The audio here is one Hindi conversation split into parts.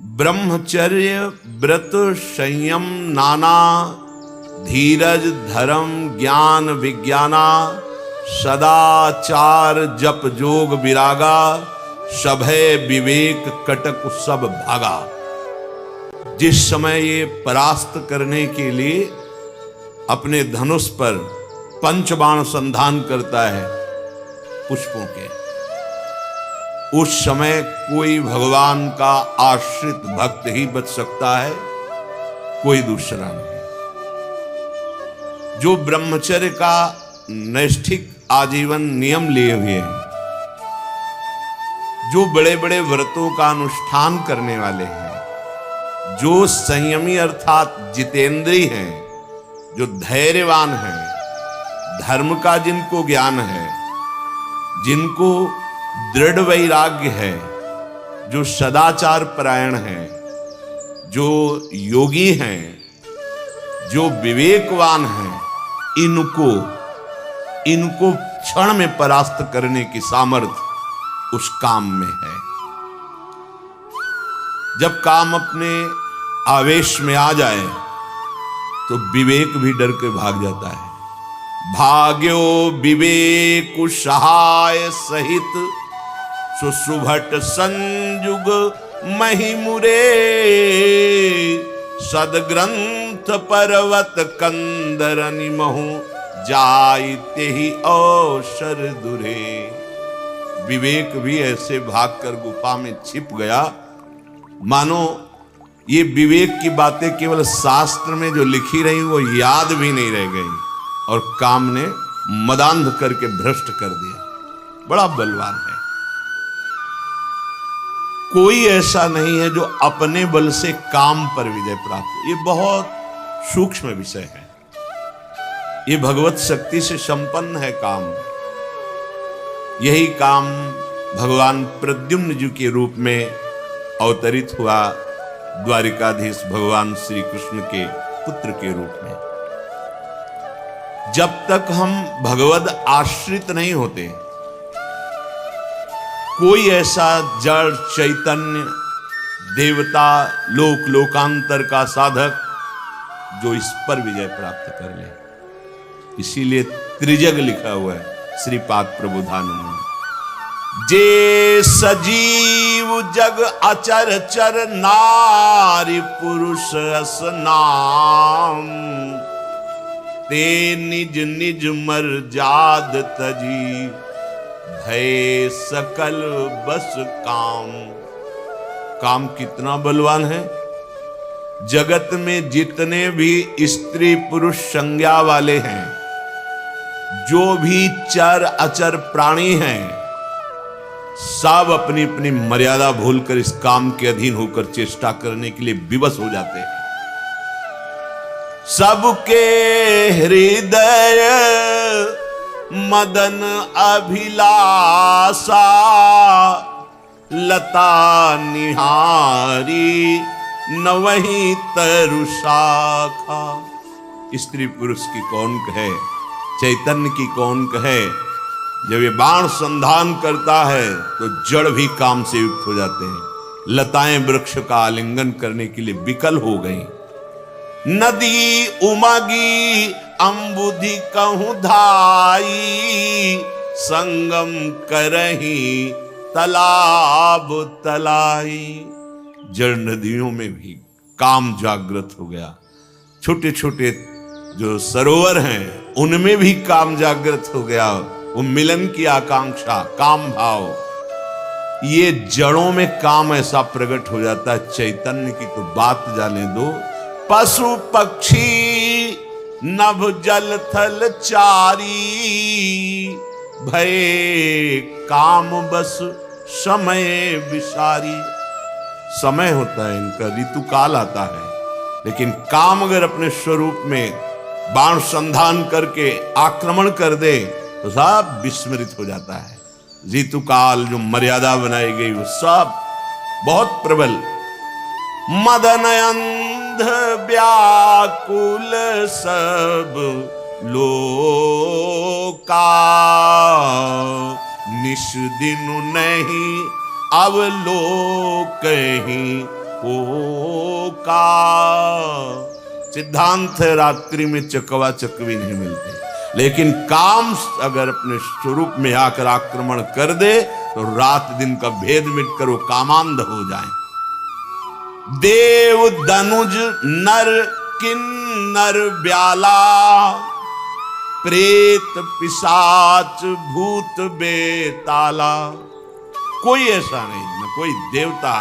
ब्रह्मचर्य व्रत संयम नाना, धीरज धर्म ज्ञान विज्ञाना, सदाचार जप जोग विरागा, सभय विवेक कटक सब भागा। जिस समय ये परास्त करने के लिए अपने धनुष पर पंचबाण संधान करता है पुष्पों के, उस समय कोई भगवान का आश्रित भक्त ही बच सकता है, कोई दूसरा नहीं। जो ब्रह्मचर्य का नैष्ठिक आजीवन नियम लिए हुए हैं, जो बड़े बड़े व्रतों का अनुष्ठान करने वाले हैं, जो संयमी अर्थात जितेंद्री हैं, जो धैर्यवान हैं, धर्म का जिनको ज्ञान है, जिनको दृढ़ वैराग्य है, जो सदाचार परायण हैं, जो योगी हैं, जो विवेकवान हैं, इनको क्षण में परास्त करने की सामर्थ्य उस काम में है। जब काम अपने आवेश में आ जाए तो विवेक भी डर के भाग जाता है। भाग्यो विवेक सहाय सहित, सुसुभट संजुग महिमुरे, सदग्रंथ पर्वत कंदर निमहु, जाइते ही अवसर दुरे। विवेक भी ऐसे भागकर गुफा में छिप गया मानो ये विवेक की बातें केवल शास्त्र में जो लिखी रही वो याद भी नहीं रह गई, और काम ने मदांध करके भ्रष्ट कर दिया। बड़ा बलवान है। कोई ऐसा नहीं है जो अपने बल से काम पर विजय प्राप्त। ये बहुत सूक्ष्म विषय है। ये भगवत शक्ति से संपन्न है काम। यही काम भगवान प्रद्युम्न जी के रूप में अवतरित हुआ द्वारिकाधीश भगवान श्री कृष्ण के पुत्र के रूप में। जब तक हम भगवद आश्रित नहीं होते, कोई ऐसा जड़ चैतन्य देवता लोक लोकांतर का साधक जो इस पर विजय प्राप्त कर ले। इसीलिए त्रिजग लिखा हुआ है श्रीपाद प्रबोधानंद में। जे सजीव जग अचर चर, नारी पुरुष अस नाम, ते निज निज मर्याद तजी, भय सकल बस काम। काम कितना बलवान है। जगत में जितने भी स्त्री पुरुष संज्ञा वाले हैं, जो भी चर अचर प्राणी हैं, सब अपनी अपनी मर्यादा भूलकर इस काम के अधीन होकर चेष्टा करने के लिए विवश हो जाते हैं। सबके हृदय मदन अभिलाषा, लता निहारी न वही तरु शाखा। स्त्री पुरुष की कौन कहे, चैतन्य की कौन कहे। जब ये बाण संधान करता है तो जड़ भी काम से युक्त हो जाते हैं। लताएं वृक्ष का आलिंगन करने के लिए विकल हो गई। नदी उमगी अंबुधि कहूं धाई, संगम करही तालाब तलाई। जड़ नदियों में भी काम जागृत हो गया। छोटे छोटे जो सरोवर हैं उनमें भी काम जागृत हो गया। वो मिलन की आकांक्षा, काम भाव, ये जड़ों में काम ऐसा प्रकट हो जाता है। चैतन्य की तो बात जाने दो। पशु पक्षी नभ जल थल चारी, भय काम बस समय विसारी। समय होता है इनका, ऋतु काल आता है, लेकिन काम अगर अपने स्वरूप में बाण संधान करके आक्रमण कर दे तो सब विस्मृत हो जाता है। ऋतु काल जो मर्यादा बनाई गई वो सब बहुत प्रबल। मदन अंध व्याकुल सब लोका, निष दिन नहीं अवलोकहि का सिद्धांत है, रात्रि में चकवा चकवी नहीं मिलते, लेकिन काम अगर अपने स्वरूप में आकर आक्रमण कर दे तो रात दिन का भेद मिटकर वो कामांध हो जाए। देव दनुज नर किन्नर ब्याला, प्रेत पिशाच भूत बेताला, कोई ऐसा नहीं, न कोई देवता,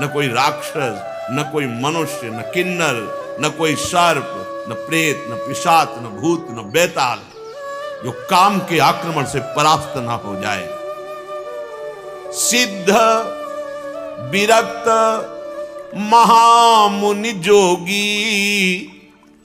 न कोई राक्षस, न कोई मनुष्य, न किन्नर, न कोई सर्प, न प्रेत, न पिशाच, न भूत, न बेताल, जो काम के आक्रमण से परास्त न हो जाए। सिद्ध विरक्त महामुनि जोगी,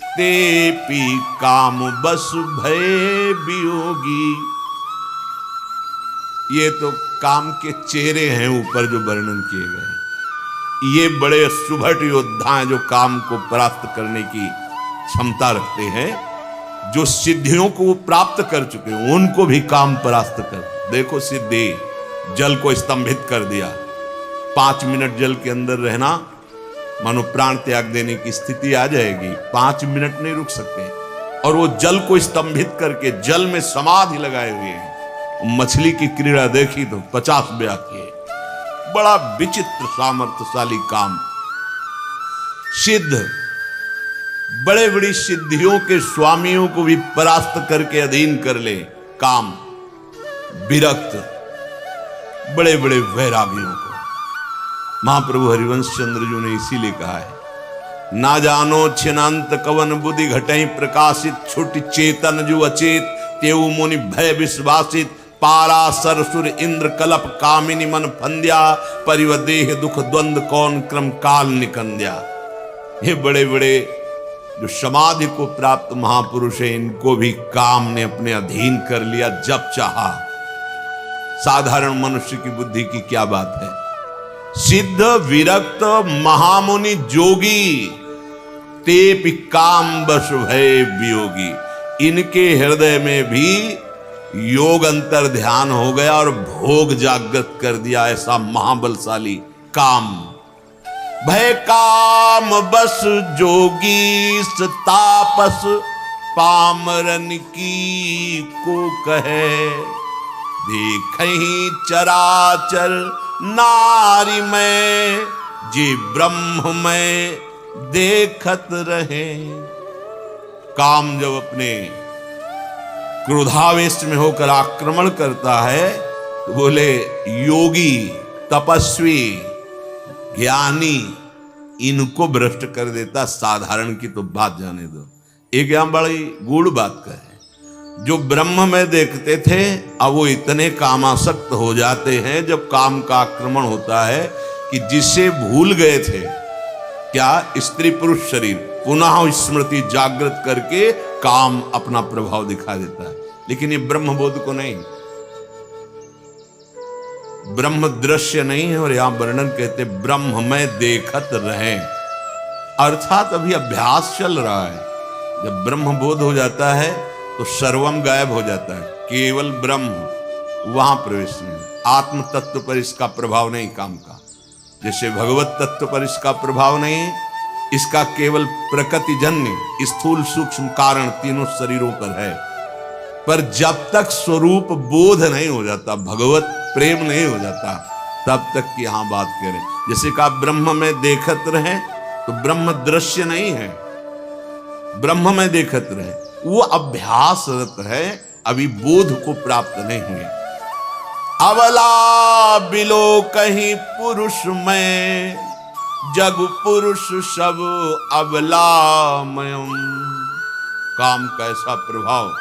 ते पी काम बस भय वियोगी। ये तो काम के चेहरे हैं ऊपर जो वर्णन किए गए। ये बड़े सुभट योद्धा हैं जो काम को परास्त करने की क्षमता रखते हैं, जो सिद्धियों को प्राप्त कर चुके हैं उनको भी काम परास्त कर। देखो सिद्धि, जल को स्तंभित कर दिया, 5 मिनट जल के अंदर रहना मानो प्राण त्याग देने की स्थिति आ जाएगी, 5 मिनट नहीं रुक सकते। और वो जल को स्तंभित करके जल में समाधि लगाए हुए हैं। मछली की क्रीड़ा देखी तो 50 व्याख्या, बड़ा विचित्र सामर्थ्यशाली काम। सिद्ध, बड़े बड़ी सिद्धियों के स्वामियों को भी परास्त करके अधीन कर ले काम। विरक्त, बड़े बड़े वैरागियों को। महाप्रभु हरिवंश चंद्र जी ने इसीलिए कहा है, ना जानो छिनांत कवन बुद्धि घटई प्रकाशित, छुट चेतन जो अचेत तेऊ मुनि भय विश्वासित, पारा सरसुर इंद्र कलप कामिनी मन फंद्या, परिवदेह दुख द्वंद कौन क्रम काल निकंद्या। ये बड़े बड़े जो समाधि को प्राप्त महापुरुष हैं, इनको भी काम ने अपने अधीन कर लिया जब चाहा। साधारण मनुष्य की बुद्धि की क्या बात है। सिद्ध विरक्त महामुनि जोगी, ते काम बस भय वियोगी। इनके हृदय में भी योग अंतर ध्यान हो गया और भोग जागृत कर दिया, ऐसा महाबलशाली काम। भय काम बस जोगी तापस, पामरन की को कहे, देखहि चराचर नारी में, जी ब्रह्म में देखत रहे। काम जब अपने क्रोधावेश में होकर आक्रमण करता है तो बोले योगी तपस्वी ज्ञानी इनको भ्रष्ट कर देता, साधारण की तो बात जाने दो। एक यहां बड़ी गूढ़ बात का है, जो ब्रह्म में देखते थे अब वो इतने कामासक्त हो जाते हैं जब काम का आक्रमण होता है कि जिसे भूल गए थे, क्या स्त्री पुरुष शरीर पुनः स्मृति जागृत करके काम अपना प्रभाव दिखा देता है। लेकिन ये ब्रह्मबोध को नहीं, ब्रह्म दृश्य नहीं है। और यहां वर्णन कहते ब्रह्म में देखत रहे, अर्थात अभी अभ्यास चल रहा है। जब ब्रह्म बोध हो जाता है तो सर्वम गायब हो जाता है, केवल ब्रह्म वहां प्रवेश नहीं। आत्म तत्व पर इसका प्रभाव नहीं काम का, जैसे भगवत तत्व पर इसका प्रभाव नहीं, इसका केवल प्रकृति जन्य स्थूल सूक्ष्म कारण तीनों शरीरों पर है। पर जब तक स्वरूप बोध नहीं हो जाता, भगवत प्रेम नहीं हो जाता, तब तक की यहां बात करें। जैसे कहा ब्रह्म में देखत रहे, तो ब्रह्म दृश्य नहीं है, ब्रह्म में देखत रहे, वो अभ्यासरत है, अभी बोध को प्राप्त नहीं हुए। अबला बिलो कहीं पुरुष में, जग पुरुष सब अबलामयम। काम का ऐसा प्रभाव,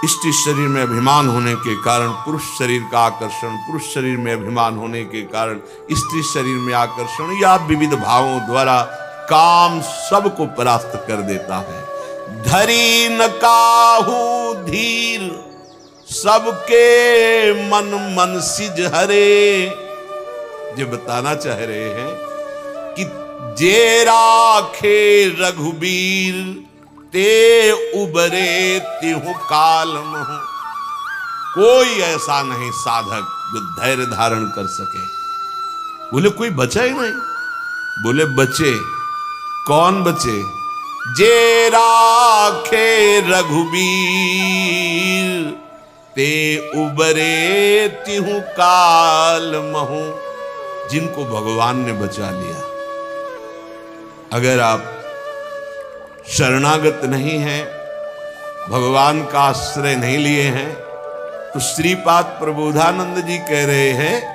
स्त्री शरीर में अभिमान होने के कारण पुरुष शरीर का आकर्षण, पुरुष शरीर में अभिमान होने के कारण स्त्री शरीर में आकर्षण, या विविध भावों द्वारा काम सबको परास्त कर देता है। धरी न काहू धीर, सबके मन मन सिज हरे। ये बताना चाह रहे हैं कि जे राखे रघुबीर, ते उबरे तिहु काल महु। कोई ऐसा नहीं साधक जो धैर्य धारण कर सके। बोले कोई बचा ही नहीं। बोले बचे। कौन बचे? जे राखे रघुबीर ते उबरे तिहु काल महु। जिनको भगवान ने बचा लिया। अगर आप शरणागत नहीं हैं, भगवान का आश्रय नहीं लिए हैं, तो श्रीपाद प्रबोधानंद जी कह रहे हैं